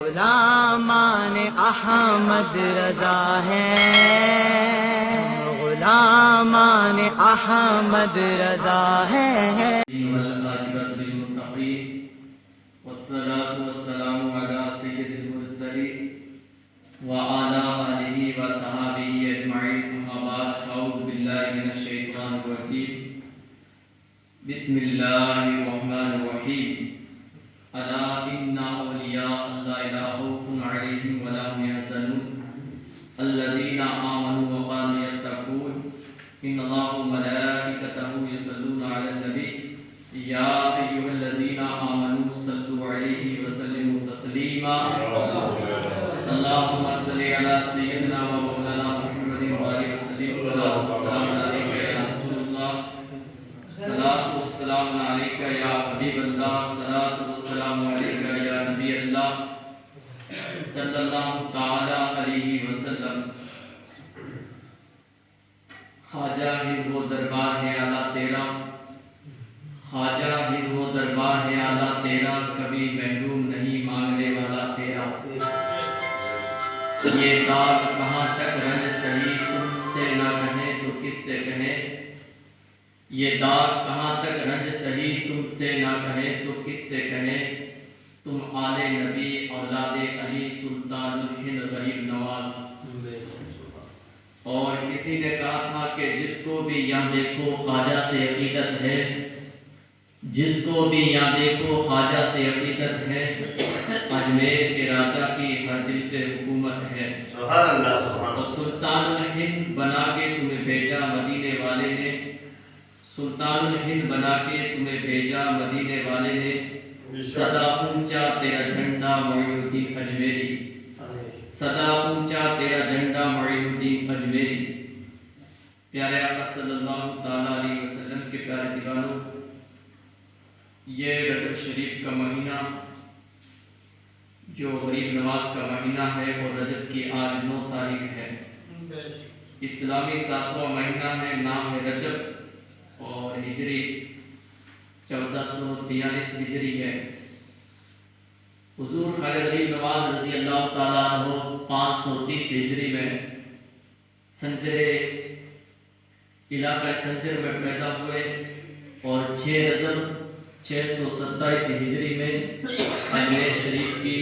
غلامان احمد رضا ہیں، غلامان احمد رضا ہیں۔ والعاقبۃ للمتقین والصلاة والسلام علی سید المرسلین وعلی آلہ وصحبہ اجمعین، اما بعد، اعوذ باللہ من الشیطان الرجیم، بسم اللہ الرحمن الرحیم۔ الا ان اولیاء اللہ لا خوف علیہم ولا هم يحزنون الذین آمنوا وكانوا يتقون ان اللہ وملائکتہ یصلون علی النبی یا ایھا الذین آمنوا صلوا علیہ وسلموا تسلیما اللہم صل علی سیدنا و مولانا محمد وآلہ وسلم۔ صلاۃ والسلام علیک یا رسول اللہ، صلاۃ والسلام علیک یا حبیب اللہ، صلاۃ والسلام علیک یا نبی اللہ صلی اللہ تعالی علیہ وسلم۔ خواجہ ہند وہ دربار ہے اعلیٰ تیرا، خواجہ ہند وہ دربار ہے اعلیٰ تیرا، کبھی محروم نہیں مانگنے والا تیرا۔ یہ داغ کہاں تک رنج سہی تم سے نہ کہیں تو کس سے کہیں، یہ داغ کہاں تک رنج سہی تم سے نہ کہیں تو کس سے کہیں، تم آل نبی اولاد علی سلطان الہند غریب نواز۔ اور کسی نے کہا تھا کہ جس کو بھی یہاں دیکھو خواجہ سے عقیدت ہے، جس کو بھی یہاں دیکھو خواجہ سے عقیدت ہے، اجمیر کے راجہ کی ہر دل پہ حکومت ہے۔ سبحان اللہ سبحان اور سلطان الہند بنا کے تمہیں بھیجا مدینے والے نے، سلطان الہند بنا کے تمہیں بھیجا مدینے والے نے، صدا اونچا تیرا جھنڈا معین الدین اجمیری، صدا اونچا تیرا جھنڈا معین الدین اجمیری۔ پیارے آقا صلی اللہ تعالیٰ علیہ وسلم کے پیارے دیوانوں، یہ رجب شریف کا مہینہ جو غریب نواز کا مہینہ ہے، اور رجب کی آج 9 تاریخ ہے، اسلامی 7واں مہینہ ہے، نام ہے رجب، اور ہجری 1443 ہجری ہے۔ حضور خواجہ غریب نواز رضی اللہ تعالیٰ عنہ 530 ہجری میں سنجر علاقہ سنجر میں پیدا ہوئے، اور 6 رجب 627 ہجری میں اجمیر شریف کی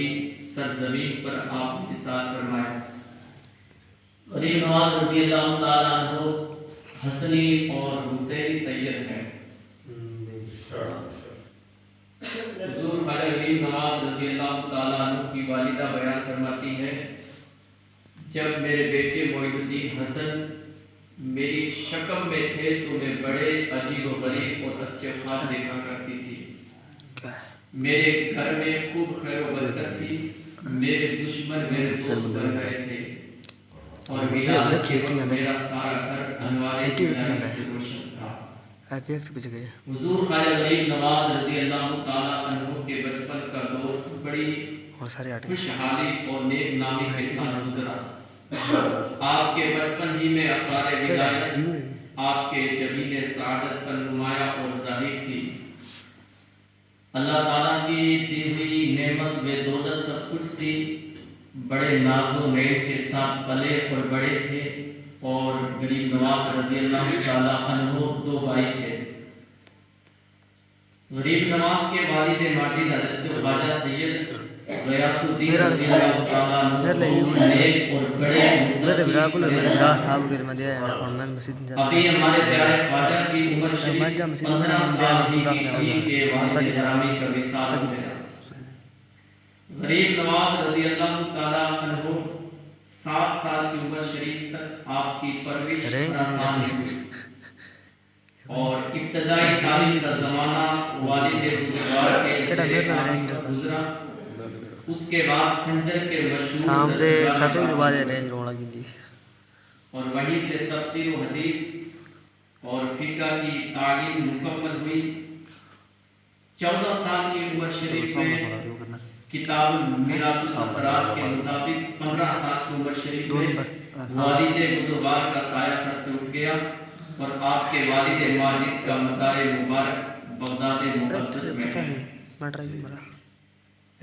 سرزمین پر آپ نے وصال فرمایا۔ غریب نواز رضی اللہ تعالیٰ عنہ حسنی اور حسینی سید ہیں۔ حضور خواجہ غریب نواز رضی اللہ تعالیٰ عنہ کی والدہ بیان فرماتی ہے، جب میرے بیٹے معین الدین حسن میری شکم میں تھے تو میں بڑے عجیب و غریب اور اچھے خواب دیکھا کرتی تھی، میرے گھر میں خوب خیر و برکت تھی، میرے دشمن میرے دوست بن گئے تھے، اور میرا سارا گھر انوار عنایت سے روشن تھا۔ حضور خواجہ غریب نواز رضی اللہ تعالیٰ عنہ کے بچپن کا دور بڑی خوشحالی اور نیک نامی کے ساتھ گزرا۔ آپ کے بچپن ہی میں اسرار ولایت آپ کے جبین سعادت پر نمایاں اور ظاہر تھی۔ اللہ تعالیٰ کی دی ہوئی نعمت و دولت سب کچھ تھی، بڑے ناز و نعمت کے ساتھ پلے اور بڑے تھے، اور غریب نواز رضی اللہ تعالیٰ عنہ 2 بھائی تھے۔ غریب نواز کے والد ماجد حضرت خواجہ سید غیاث الدین رضی اللہ تعالیٰ عنہ نیک اور بڑے ابھی ہمارے پیارے خواجہ کی عمر شریف 15 سال ہی کی تھی کہ والد گرامی کا وصال ہو گیا۔ غریب نواز رضی اللہ تعالیٰ عنہ 7 سال کی عمر شریف تک آپ کی پرورش آسان ہوئی، اور ابتدائی تعلیم کا زمانہ والد بزرگوار کے گزرا۔ اس کے بعد سنجر کے مشہور اور وہیں سے تفسیر و حدیث اور فقہ کی تعلیم مکمل ہوئی۔ 14 سال کی عمر شریف میں کتاب المیرات الاسرار کے مطابق 15 سال کی عمر شریف میں والد بزرگوار کا سایہ سر سے اٹھ گیا، اور آپ کے والد ماجد کا مزار مبارک بغداد مقدس میں ہے۔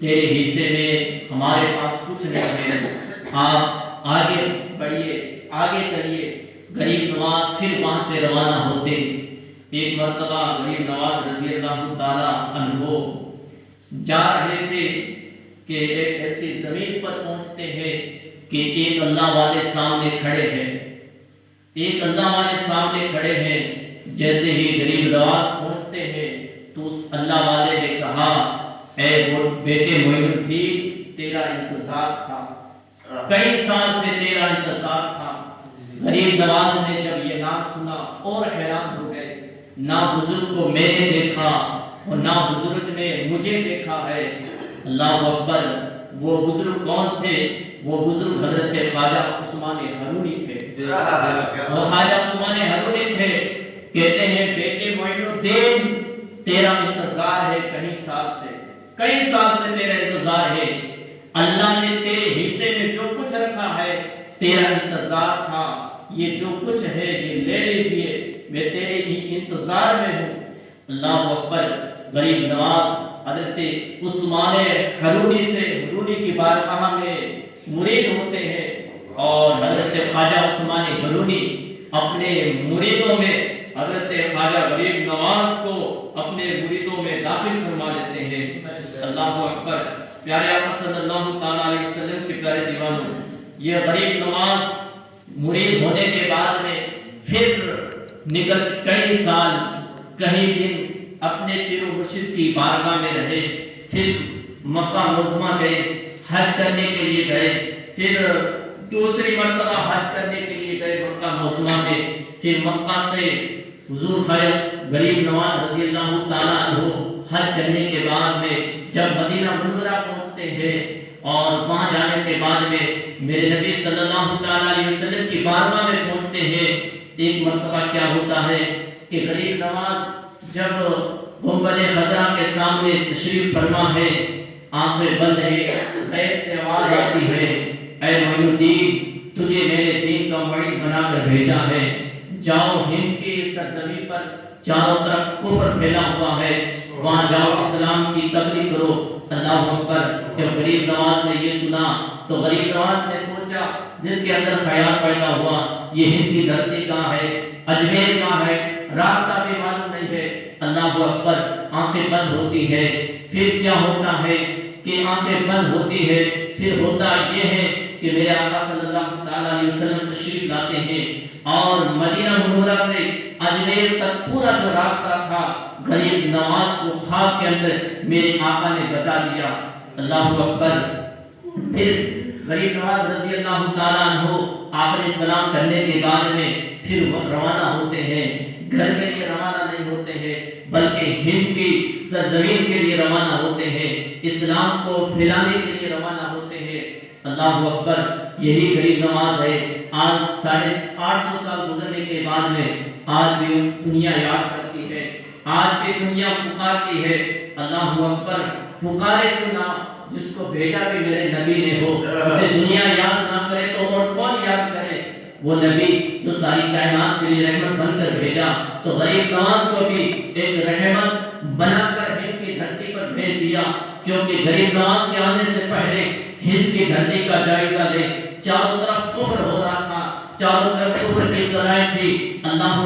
تیرے حصے میں ہمارے پاس کچھ نہیں ہے، آپ آگے بڑھیے، آگے چلیے۔ غریب نواز پھر وہاں سے روانہ ہوتے۔ ایک مرتبہ غریب نواز رضی اللہ تعالیٰ عنہ جا رہے تھے کہ ایک ایسی زمین پر پہنچتے ہیں کہ ایک اللہ والے سامنے کھڑے ہیں، ایک اللہ والے سامنے کھڑے ہیں۔ جیسے ہی غریب نواز پہنچتے ہیں تو اس اللہ والے نے کہا، اے بیٹے معین الدین، تیرا انتظار تھا، کئی سال سے تیرا انتظار تھا۔ غریب نواز نے جب یہ نام سنا اور حیران ہو گئے، نہ بزرگ کو میں نے دیکھا اور نہ بزرگ نے مجھے دیکھا ہے۔ اللہ اکبر۔ وہ بزرگ کون تھے؟ وہ بزرگ حضرت خواجہ عثمان حرونی تھے، وہ خواجہ عثمان حرونی تھے۔ کہتے ہیں بیٹے معین الدین، تیرا انتظار ہے کئی سال سے، کئی سال سے تیرا انتظار ہے۔ اللہ نے تیرے حصے میں جو کچھ رکھا ہے تیرا انتظار تھا، یہ جو کچھ ہے یہ لے لیجئے، میں تیرے ہی انتظار میں ہوں۔ اللہ اکبر۔ غریب نواز حضرت عثمان حرونی سے حرونی کی بارگاہ میں مرید ہوتے ہیں اور حضرت خواجہ عثمان حرونی اپنے مریدوں میں حضرت خواجہ غریب نواز کو اپنے مریدوں میں داخل فرما لیتے ہیں۔ اللہ اکبر۔ پیارے آقا صلی اللہ تعالیٰ علیہ وسلم کے پیارے دیوانوں، یہ غریب نواز مرید ہونے کے بعد میں پھر نکل کئی سال کئی دن اپنے پیر و مرشد کی بارگاہ میں رہے، پھر مکہ معظمہ گئے، حج کرنے کے لیے گئے، پھر دوسری مرتبہ حج کرنے کے لیے گئے مکہ معظمہ میں، پھر مکہ سے حضور غریب نواز رضی اللہ تعالیٰ عنہ حج کرنے کے بعد میں جب مدینہ منورہ پہنچتے ہیں اور وہاں جانے کے بعد میں میرے نبی صلی اللہ تعالیٰ علیہ وسلم کی بارگاہ میں پہنچتے ہیں، ایک مرتبہ کیا ہوتا ہے کہ غریب نواز جب گنبد خضرا کے سامنے تشریف فرما ہے، آنکھیں بند ہے، غیب سے آواز آتی ہے، اے معین الدین، تجھے میرے دین کا معین بنا کر بھیجا ہے، جاؤ ہند کی سرزمین پر چاروں طرف کفر پھیلا ہوا ہے، وہاں جاؤ اسلام کی تبلیغ کرو۔ اللہ اکبر۔ جب غریب نواز نے یہ سنا تو غریب نواز نے سوچا، دل کے اندر خیال پیدا ہوا، یہ ہند کی دھرتی کہاں ہے، اجمیر کہاں ہے، راستہ بھی معلوم نہیں ہے۔ اللہ اکبر۔ آنکھیں بند ہوتی ہے، پھر کیا ہوتا ہے کہ آنکھیں بند ہوتی ہے، پھر ہوتا یہ ہے کہ میرے آقا صلی اللہ تعالیٰ علیہ وسلم تشریف لاتے ہیں اور مدینہ منورہ سے اجمیر تک پورا جو راستہ تھا غریب نواز کو خواب کے اندر میرے آقا نے بتا دیا۔ اللہ اکبر۔ پھر غریب نواز رضی اللہ تعالیٰ عنہ آخری سلام کرنے کے بعد میں پھر روانہ ہوتے ہیں، گھر کے لیے روانہ نہیں ہوتے ہیں بلکہ ہند کی سرزمین کے لیے روانہ ہوتے ہیں، اسلام کو پھیلانے کے لیے روانہ ہوتے ہیں۔ اللہ اکبر۔ یہی غریب نواز ہے۔ آج 850 سال گزرنے کے بعد میں آج بھی دنیا یاد کرتی ہے، آج بھی دنیا پکارتی ہے۔ اللہ اکبر۔ پکارے تو نہ جس کو بھیجا بھی میرے نبی نے ہو، اسے دنیا یاد نہ کرے تو اور کون یاد کرے؟ وہ نبی جو ساری کائنات کے لیے رحمت بن کر بھیجا، تو غریب نواز کو بھی ایک رحمت بنا کر ہند کی دھرتی پر بھیج دیا، کیونکہ غریب نواز کے آنے سے پہلے ہند کی دھرتی کا جائزہ لے، چاروں طرف کفر ہو رہا تھا، چاروں طرف کفر کی سزائیں تھی، اللہ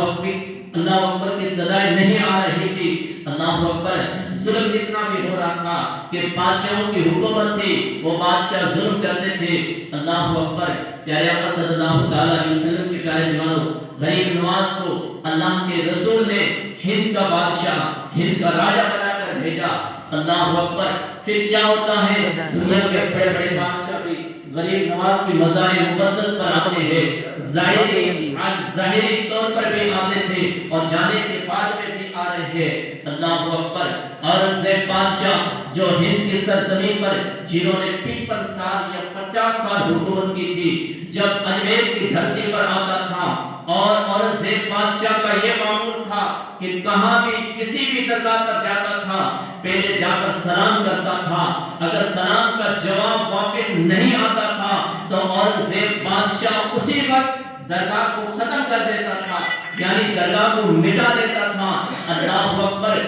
اکبر کی سزائیں نہیں آ رہی تھی۔ اللہ اکبر۔ ظلم اتنا بھی ہو رہا تھا کہ بادشاہوں کی حکومت تھی، وہ بادشاہ ظلم کرتے تھے۔ اللہ اکبر۔ پیارے آقا صلی اللہ تعالیٰ علیہ وسلم کے پیارے دیوانوں، غریب نواز کو اللہ کے رسول نے ہند کا بادشاہ، ہند کا راجہ بنا کر بھیجا۔ اللہ اکبر۔ پھر کیا ہوتا ہے، دنیا کے بڑے بڑے بادشاہ بھی غریب نواز کی مزار مقدس پر آتے ہیں، ظاہری طور پر بھی آتے تھے اور جانے کے بعد میں بھی آ رہے ہیں۔ اللہ اکبر۔ اورنگزیب بادشاہ جو ہند کی سرزمین پر جنہوں نے 55 سال یا 50 سال حکومت کی تھی، جب اجمیر کی دھرتی پر آتا تھا اور اورنگزیب بادشاہ کا یہ معمول تھا کہ کہاں بھی کسی بھی درگاہ پر جاتا تھا پہلے جا کر سلام کرتا تھا، اگر سلام کا جواب واپس نہیں آتا تھا تو اورنگزیب بادشاہ اسی وقت درگاہ کو ختم کر دیتا تھا، یعنی درگاہ کو مٹا دیتا تھا۔ اللہ اکبر۔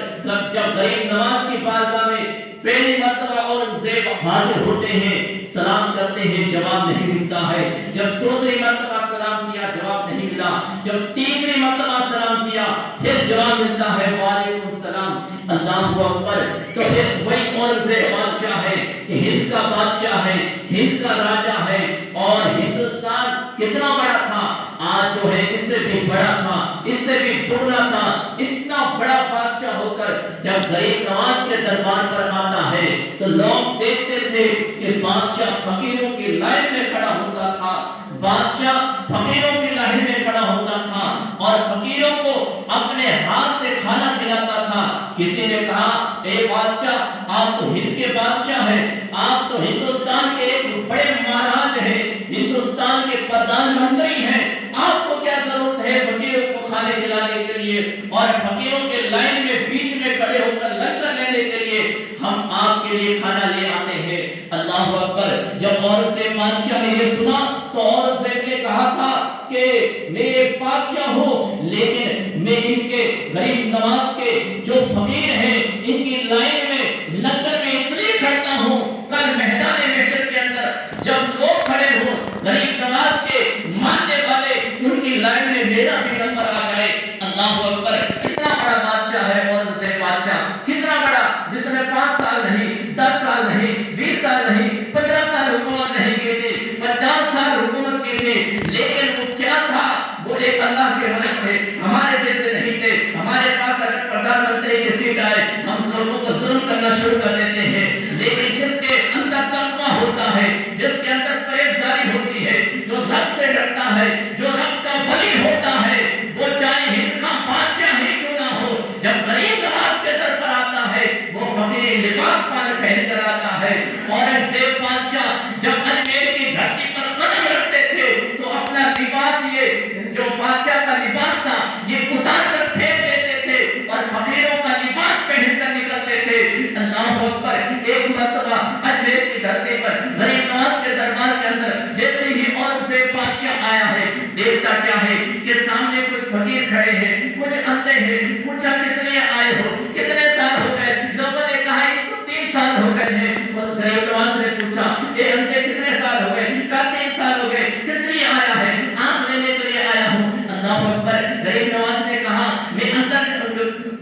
جب غریب نواز کی بارگاہ میں پہلی مرتبہ اورنگزیب حاضر ہوتے ہیں، سلام کرتے ہیں، جواب نہیں ملتا ہے۔ جب دوسری مرتبہ سلام کیا، جواب نہیں ملا۔ جب تیسری مرتبہ سلام کیا، پھر جواب ملتا ہے، وعلیکم السلام، اللہ اکبر۔ تو پھر وہی اورنگزیب بادشاہ ہے کہ ہند کا بادشاہ ہے، ہند کا راجا ہے، اور ہندوستان کتنا بڑا تھا، آج جو ہے اس سے بھی بڑا تھا، اس سے بھی دگنا تھا۔ اتنا بڑا بادشاہ ہو کر جب غریب نواز کے دربار پر آتا ہے تو لوگ دیکھتے تھے کہ بادشاہ فقیروں کی لائن میں کھڑا ہوتا تھا، بادشاہ فقیروں کی لائن میں کھڑا ہوتا تھا اور فقیروں کو اپنے ہاتھ سے کھانا کھلاتا تھا۔ کسی نے کہا، اے بادشاہ، آپ تو ہند کے بادشاہ ہیں، آپ تو ہندوستان کے ایک بڑے مہاراج ہیں، ہندوستان کے پردھان منتری ہیں، آپ کو کیا ضرورت ہے فقیروں کو کھانے کھلانے کے لیے اور فقیروں کے لائن میں بیچ میں کھڑے ہو کر لنگر لینے کے لیے؟ ہم آپ کے لیے کھانا لے آتے ہیں۔ اللہ اکبر۔ جب اورنگزیب بادشاہ نے یہ سنا تو اورنگزیب نے کہا تھا کہ میں ایک بادشاہ ہوں، لیکن میں ان کے غریب نواز کے جو فقیر ہیں ان کی لائن میں لنگر میں اس لیے کھڑتا ہوں، کل میدان محشر کے اندر جب لوگ کھڑے ہوں غریب نواز کے ماننے والے، ان کی لائن میں میرا بھی نمبر آ جائے۔ اللہ اکبر۔ کتنا بڑا بادشاہ ہے اورنگزیب بادشاہ، کتنا بڑا، جس نے 5 سال نہیں، 10 سال نہیں، 20 سال نہیں، 15 سال حکومت نہیں کی تھی، 50 سال حکومت کی تھی، لیکن وہ کیا تھا؟ وہ ایک اللہ کے ملک تھے، ہمارے جیسے نہیں تھے۔ ہمارے پاس اگر پردھان منتری کی سیٹ آئے ہم لوگوں کو ظلم کرنا شروع کر دیتے ہیں، لیکن جس کے اندر تقویٰ ہوتا ہے، جس کے اندر پرہیزگاری ہوتی ہے، جو رب سے ڈرتا ہے، جو رب کا ولی ہوتا ہے، وہ چاہے ہند کا بادشاہ ہی کیوں نہ ہو، جب غریب نواز کے در پر آتا ہے وہ فقیری لباس پہن کر آتا ہے۔ اورنگزیب بادشاہ جب اجمیر کی دھرتی پر قدم رکھتے تھے تو اپنا لباس، یہ جو بادشاہ کا لباس تھا، یہ اتار کر پھینک دیتے تھے اور فقیروں کا لباس پہن کر نکلتے تھے۔ اللہ اکبر۔ ایک مرتبہ اجمیر کی دھرتی پر غریب نواز کے دربار کے اندر جیسے ہی اورنگزیب بادشاہ آیا ہے، دیکھتا کیا ہے کہ سامنے کچھ فقیر کھڑے ہیں، کچھ اندھے ہیں۔ پوچھا کس لیے آئے ہو، کتنے سال ہو گئے؟ لوگوں نے کہا ان کو 3 سال ہو گئے ہیں۔ اور غریب نواز نے پوچھا، اے اندھے کتنے سال ہو گئے؟ کہا 3 سال ہو گئے۔ کس لیے آیا ہے؟ آنکھ لینے کے لیے آیا ہوں۔ اللہ اکبر۔ غریب نواز نے کہا، میں اندر،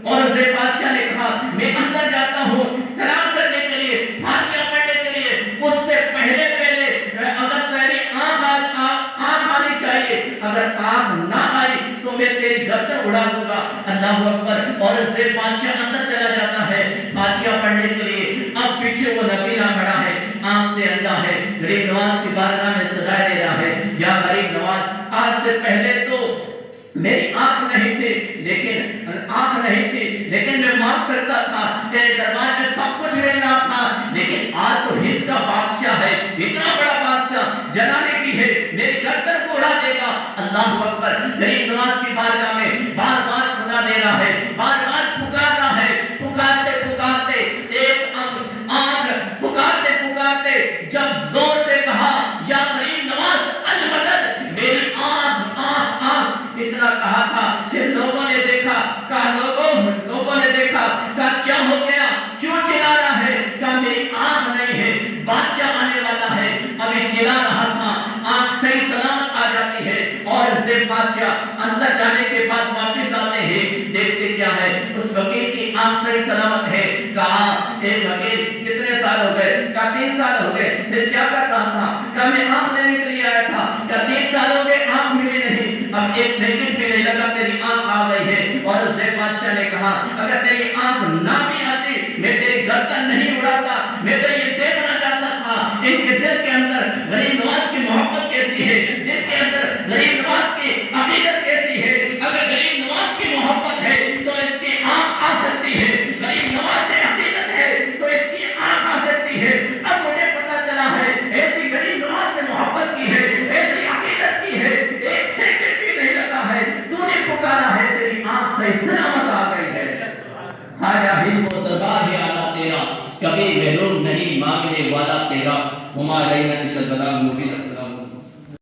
اورنگزیب بادشاہ نے کہا میں اندر جاتا ہوں سلام کرنے کے لیے، فاتحہ پڑھنے کے لیے، اس سے پہلے اگر تیری آنکھ آنی چاہیے، اگر آنکھ نہ آئی تو میں تیری گردن اڑا دوں گا۔ اللہ اکبر۔ اورنگزیب بادشاہ اندر چلا جاتا ہے فاتحہ پڑھنے کے لیے۔ اب پیچھے وہ نبینا کھڑا ہے، آنکھ سے اندھا ہے، غریب نواز کی بارگاہ میں سجدہ دے رہا ہے، یا غریب نواز، آج سے پہلے تو میری آنکھ نہیں تھی، لیکن میں مانگ سکتا تھا، تیرے دربار میں سب کچھ مل رہا تھا، لیکن آج تو ہند کا بادشاہ ہے، اتنا بڑا بادشاہ، جلانے کی ہے، میری گردن کو اڑا دے گا۔ اللہ اکبر۔ غریب نواز کی بارگاہ میں بار بار صدا دے رہا ہے، بار بار پکار رہا ہے، پکارتے پکارتے ایک آنکھ، پکارتے پکارتے جب زور سے کہا، یا غریب نواز المدد، میری آنکھ آنکھ آنکھ، اتنا کہا تھا کہ لوگوں نے دیکھا، کہا لوگوں نے دیکھا، کہا کیا ہو گیا، کیوں چلا رہا ہے؟ کہا میری آنکھ نہیں ہے، بادشاہ آنے والا ہے، ابھی چلا رہا تھا، آنکھ صحیح سلامت آ جاتی ہے۔ اورنگزیب بادشاہ اندر جانے کے بعد واپس آتے ہیں، دیکھتے کیا ہے، اس فقیر کی آنکھ صحیح سلامت ہے۔ کہا، اے فقیر کتنے سال ہو گئے؟ کہا 3 سال ہو گئے۔ پھر کیا کرتا تھا؟ کہا میں آنکھ لینے کے لیے آیا تھا۔ کہا 3 سال ہو گئے، آنکھ ملی نہیں، اب 1 سیکنڈ بھی نہیں لگا تیری آنکھ آ گئی ہے۔ اورنگزیب بادشاہ نے کہا، اگر تیری آنکھ نہ بھی آتی میں تیری گردن نہیں اڑاتا، میں تو یہ دیکھنا چاہتا تھا ان کے دل کے اندر غریب نواز کی محبت کیسی ہے، دل کے اندر غریب نواز کی عقیدت کیسی ہے۔ اگر غریب نواز کی محبت ہے تو اس کی آنکھ آ سکتی ہے، غریب نواز سے عقیدت ہے تو اس کی آنکھ آ سکتی ہے۔ اب مجھے پتا چلا ہے ایسی غریب نواز سے محبت کی ہے، ایسی عقیدت کی ہے، 1 سیکنڈ بھی نہیں لگا ہے، تو نے پکارا ہے، تیری آنکھ صحیح سلامت آ گئی ہے۔ خواجہ بھی مرتضیٰ ہے آلہ تیرا، کبھی محروم نہیں مانگنے والا تیرا، ہمارے نبی صلی اللہ علیہ وسلم